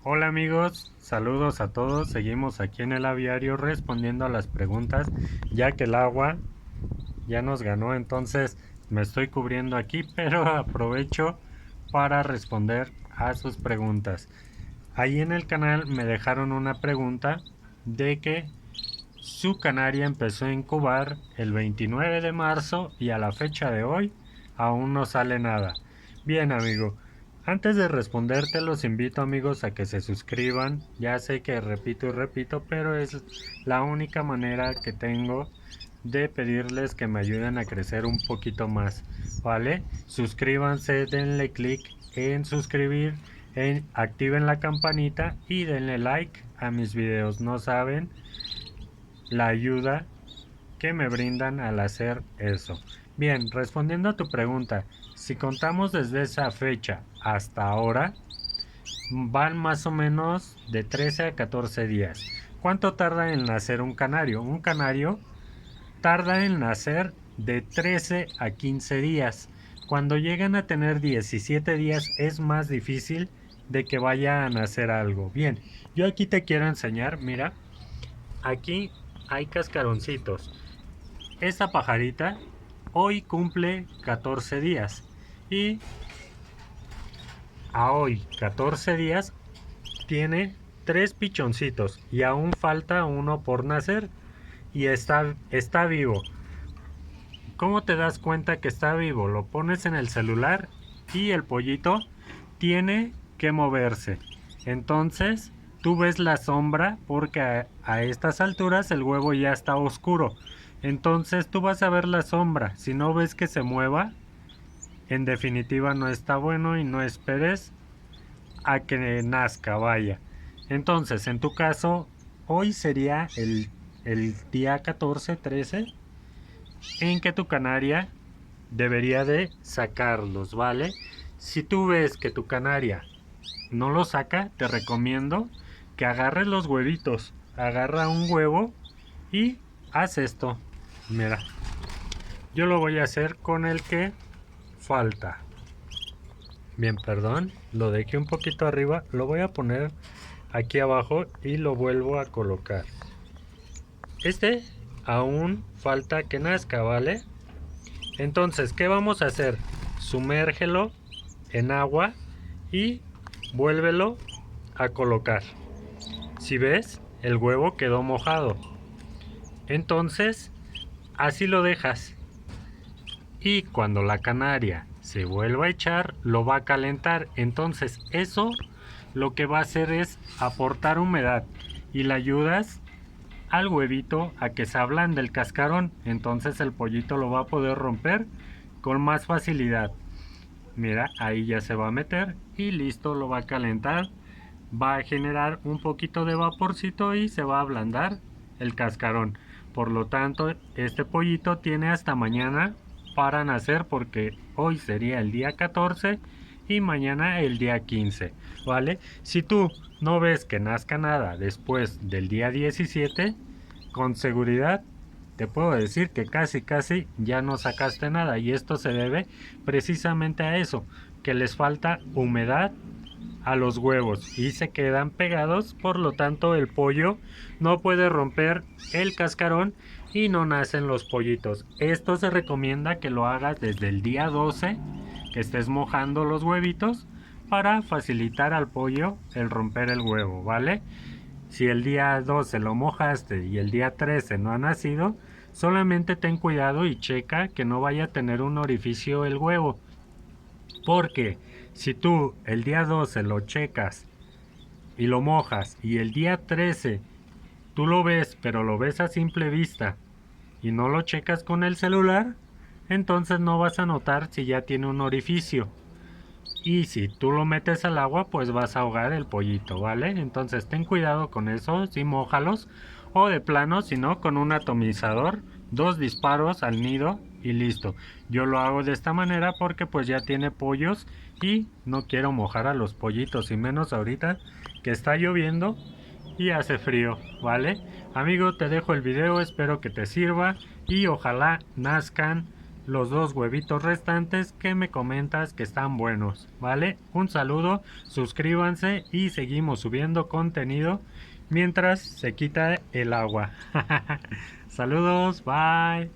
Hola amigos, saludos a todos. Seguimos aquí en el aviario respondiendo a las preguntas, ya que el agua ya nos ganó, entonces me estoy cubriendo aquí, pero aprovecho para responder a sus preguntas. Ahí en el canal me dejaron una pregunta de que su canaria empezó a incubar el 29 de marzo y a la fecha de hoy aún no sale nada. Bien, amigo, antes de responderte los invito, amigos, a que se suscriban. Ya sé que repito y repito, pero es la única manera que tengo de pedirles que me ayuden a crecer un poquito más, ¿vale? Suscríbanse, denle clic en suscribir, activen la campanita y denle like a mis videos. No saben la ayuda que me brindan al hacer eso. Bien, respondiendo a tu pregunta, si contamos desde esa fecha hasta ahora, van más o menos de 13 a 14 días. ¿Cuánto tarda en nacer un canario? Un canario tarda en nacer de 13 a 15 días. Cuando llegan a tener 17 días es más difícil de que vaya a nacer algo. Bien, yo aquí te quiero enseñar, mira, aquí hay cascaroncitos. Esta pajarita hoy cumple 14 días y a hoy 14 días tiene 3 pichoncitos y aún falta uno por nacer y está vivo. ¿Cómo te das cuenta que está vivo? Lo pones en el celular y el pollito tiene que moverse. Entonces tú ves la sombra porque a estas alturas el huevo ya está oscuro. Entonces tú vas a ver la sombra. Si no ves que se mueva, en definitiva no está bueno y no esperes a que nazca, vaya. Entonces, en tu caso, hoy sería el día 14, 13 en que tu canaria debería de sacarlos, ¿vale? Si tú ves que tu canaria no lo saca, te recomiendo que agarres los huevitos. Agarra un huevo y haz esto. Mira, yo lo voy a hacer con el que falta. Bien, perdón, lo dejé un poquito arriba. Lo voy a poner aquí abajo y lo vuelvo a colocar. Este aún falta que nazca, ¿vale? Entonces, ¿qué vamos a hacer? Sumérgelo en agua y vuélvelo a colocar. Si ves, el huevo quedó mojado. Entonces, así lo dejas. Y cuando la canaria se vuelva a echar, lo va a calentar. Entonces, eso lo que va a hacer es aportar humedad y le ayudas al huevito a que se ablande el cascarón. Entonces el pollito lo va a poder romper con más facilidad. Mira, ahí ya se va a meter y listo, lo va a calentar. Va a generar un poquito de vaporcito y se va a ablandar el cascarón. Por lo tanto, este pollito tiene hasta mañana para nacer porque hoy sería el día 14 y mañana el día 15, ¿vale? Si tú no ves que nazca nada después del día 17, con seguridad te puedo decir que casi ya no sacaste nada y esto se debe precisamente a eso, que les falta humedad a los huevos y se quedan pegados, por lo tanto el pollo no puede romper el cascarón y no nacen los pollitos. Esto se recomienda que lo hagas desde el día 12, que estés mojando los huevitos para facilitar al pollo el romper el huevo, ¿vale? Si el día 12 lo mojaste y el día 13 no ha nacido, solamente ten cuidado y checa que no vaya a tener un orificio el huevo. Porque si tú el día 12 lo checas y lo mojas y el día 13 tú lo ves, pero lo ves a simple vista y no lo checas con el celular, entonces no vas a notar si ya tiene un orificio. Y si tú lo metes al agua, pues vas a ahogar el pollito, ¿vale? Entonces ten cuidado con eso, si mójalos. O de plano, si no, con un atomizador, 2 disparos al nido y listo. Yo lo hago de esta manera porque pues ya tiene pollos y no quiero mojar a los pollitos, y menos ahorita que está lloviendo y hace frío, ¿vale? Amigo, te dejo el video, espero que te sirva y ojalá nazcan los 2 huevitos restantes que me comentas que están buenos, ¿vale? Un saludo, suscríbanse y seguimos subiendo contenido mientras se quita el agua. Saludos, bye.